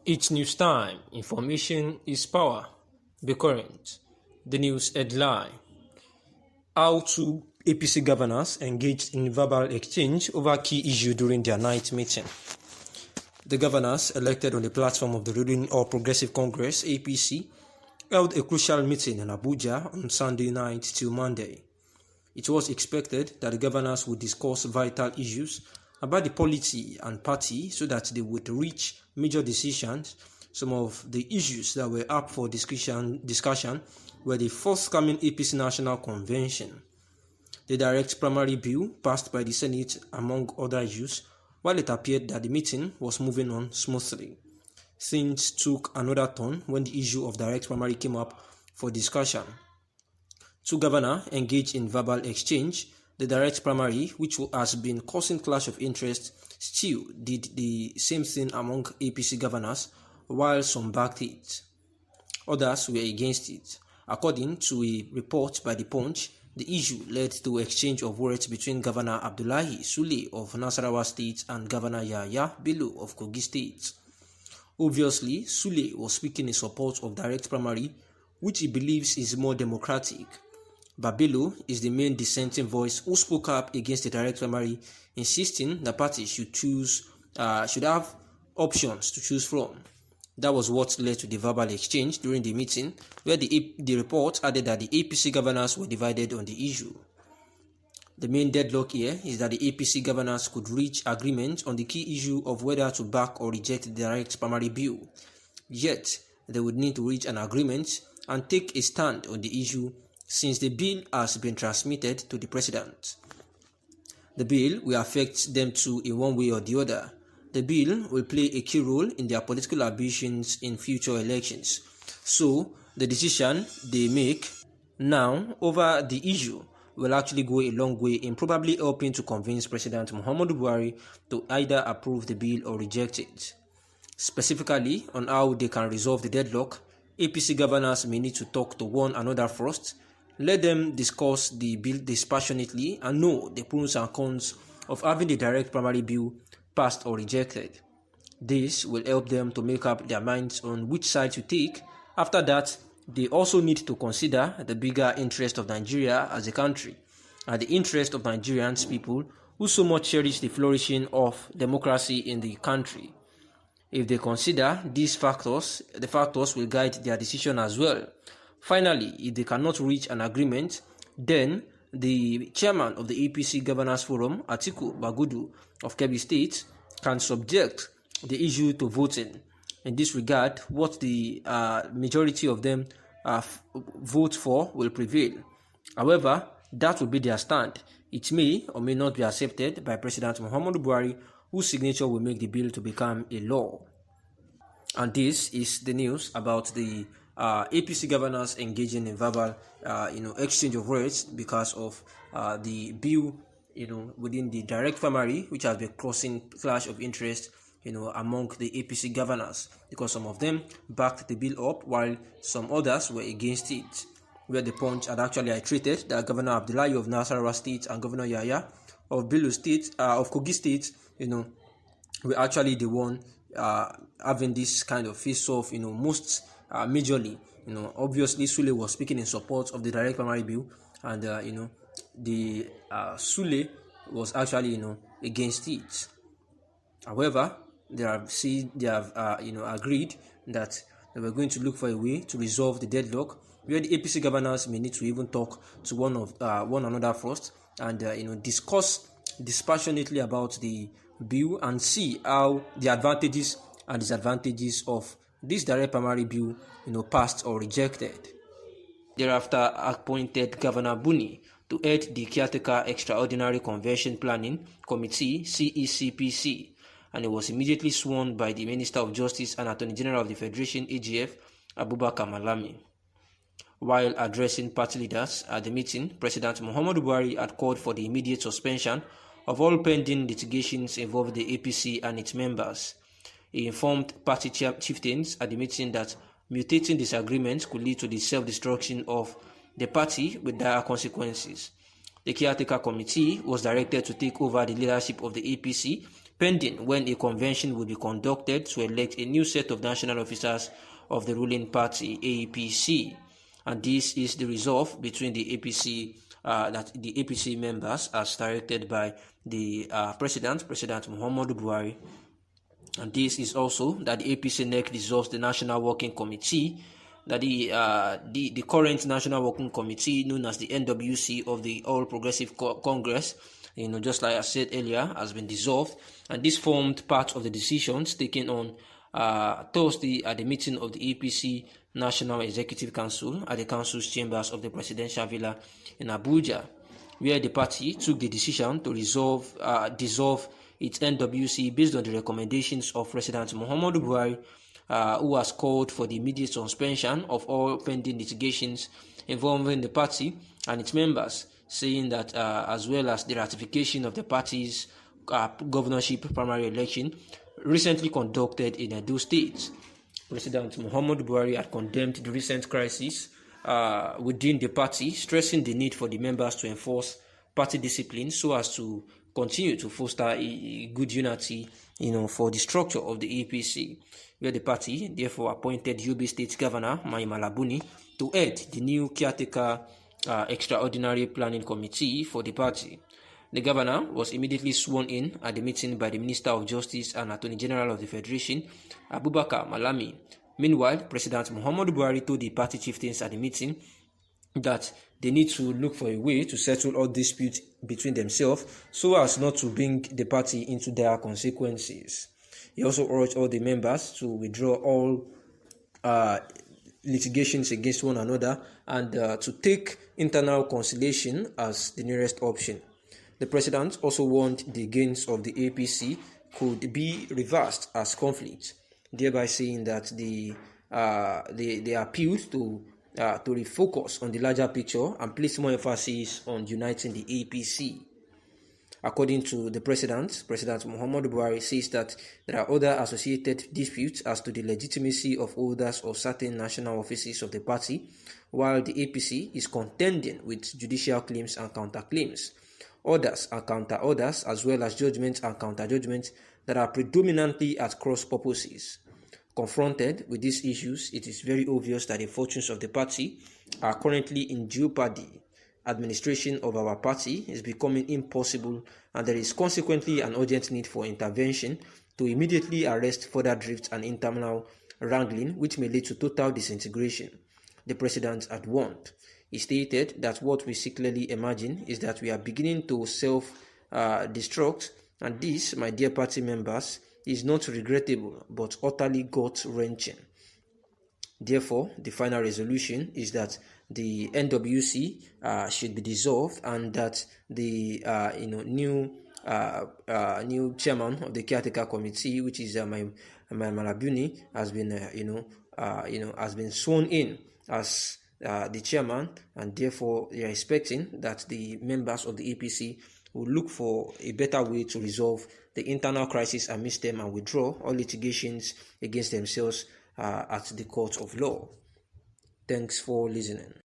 It's news time. Information is power. Be current. The news headline. How two APC governors engaged in verbal exchange over key issue during their night meeting. The governors elected on the platform of the ruling All Progressive Congress (APC) held a crucial meeting in Abuja on Sunday night till Monday. It was expected that the governors would discuss vital issues about the polity and party so that they would reach major decisions. Some of the issues that were up for discussion were the forthcoming APC National Convention, the direct primary bill passed by the Senate, among other issues. While it appeared that the meeting was moving on smoothly, things took another turn when the issue of direct primary came up for discussion. Two governors engaged in verbal exchange. The direct primary, which has been causing clash of interest, still did the same thing among APC governors, while some backed it. Others were against it. According to a report by The Punch, the issue led to exchange of words between Governor Abdullahi Sule of Nasarawa State and Governor Yahaya Bello of Kogi State. Obviously, Sule was speaking in support of direct primary, which he believes is more democratic. Bello is the main dissenting voice who spoke up against the direct primary, insisting the party should have options to choose from. That was what led to the verbal exchange during the meeting, where the report added that the APC governors were divided on the issue. The main deadlock here is that the APC governors could reach agreement on the key issue of whether to back or reject the direct primary bill. Yet, they would need to reach an agreement and take a stand on the issue since the bill has been transmitted to the president. The bill will affect them too in one way or the other. The bill will play a key role in their political ambitions in future elections. So, the decision they make now over the issue will actually go a long way in probably helping to convince President Muhammadu Buhari to either approve the bill or reject it. Specifically on how they can resolve the deadlock, APC governors may need to talk to one another first. Let them discuss the bill dispassionately and know the pros and cons of having the direct primary bill passed or rejected. This will help them to make up their minds on which side to take. After that, they also need to consider the bigger interest of Nigeria as a country and the interest of Nigerians people who so much cherish the flourishing of democracy in the country. If they consider these factors, the factors will guide their decision as well. Finally, if they cannot reach an agreement, then the chairman of the APC Governors Forum, Atiku Bagudu of Kebbi State, can subject the issue to voting. In this regard, what the majority of them vote for will prevail. However, that will be their stand. It may or may not be accepted by President Muhammadu Buhari, whose signature will make the bill to become a law. And this is the news about the APC governors engaging in verbal, exchange of words because of the bill, within the direct primary, which has been causing clash of interest, among the APC governors, because some of them backed the bill up while some others were against it. Where The Punch had actually iterated that Governor Abdullahi of Nasarawa State and Governor Yahya of Bello State, of Kogi State, were actually the one having this kind of face-off, most majorly. Obviously Sule was speaking in support of the direct primary bill, and the Sule was actually against it. However, they have agreed that they were going to look for a way to resolve the deadlock, where the APC governors may need to even talk to one another first and discuss dispassionately about the bill and see how the advantages and disadvantages of this direct primary bill passed or rejected. Thereafter appointed Governor Buni to head the Caretaker Extraordinary Convention Planning Committee (CECPC), and he was immediately sworn by the Minister of Justice and Attorney General of the Federation (AGF), Abubakar Malami. While addressing party leaders at the meeting, President Muhammadu Buhari had called for the immediate suspension of all pending litigations involving the APC and its members. He informed party chieftains at the meeting that mutating disagreements could lead to the self-destruction of the party with dire consequences. The caretaker committee was directed to take over the leadership of the APC pending when a convention will be conducted to elect a new set of national officers of the ruling party, APC. And this is the resolve between the APC, that the APC members, as directed by the President Muhammadu Buhari. And this is also that the APC NEC dissolves the National Working Committee, that the current National Working Committee, known as the NWC of the All Progressive Congress, just like I said earlier, has been dissolved. And this formed part of the decisions taken on Thursday at the meeting of the APC National Executive Council at the Council's chambers of the Presidential Villa in Abuja, where the party took the decision to dissolve its NWC based on the recommendations of President Muhammadu Buhari, who has called for the immediate suspension of all pending litigations involving the party and its members, saying that as well as the ratification of the party's governorship primary election recently conducted in Edo State. President Muhammadu Buhari had condemned the recent crisis within the party, stressing the need for the members to enforce party discipline so as to continue to foster a good unity, for the structure of the APC, where the party therefore appointed Yobe State Governor Mai Malabuni to head the new caretaker extraordinary planning committee for the party. The governor was immediately sworn in at the meeting by the Minister of Justice and Attorney General of the Federation, Abubakar Malami. Meanwhile, President Muhammadu Buhari told the party chieftains at the meeting that they need to look for a way to settle all disputes between themselves so as not to bring the party into dire consequences. He also urged all the members to withdraw all litigations against one another and to take internal conciliation as the nearest option. The president also warned the gains of the APC could be reversed as conflict, thereby saying that they appealed to refocus on the larger picture and place more emphasis on uniting the APC. According to the President Muhammadu Buhari says that there are other associated disputes as to the legitimacy of holders of certain national offices of the party, while the APC is contending with judicial claims and counterclaims, orders and counter-orders, as well as judgments and counter-judgments that are predominantly at cross purposes. Confronted with these issues, it is very obvious that the fortunes of the party are currently in jeopardy. Administration of our party is becoming impossible, and there is consequently an urgent need for intervention to immediately arrest further drifts and internal wrangling, which may lead to total disintegration, the president had warned. He stated that what we secretly imagine is that we are beginning to self-destruct, and this, my dear party members, is not regrettable but utterly gut-wrenching. Therefore, the final resolution is that the NWC should be dissolved, and that the new chairman of the caretaker committee, which is my Malabuni, has been sworn in as the chairman, and therefore they are expecting that the members of the APC will look for a better way to resolve the internal crisis amidst them and withdraw all litigations against themselves at the court of law. Thanks for listening.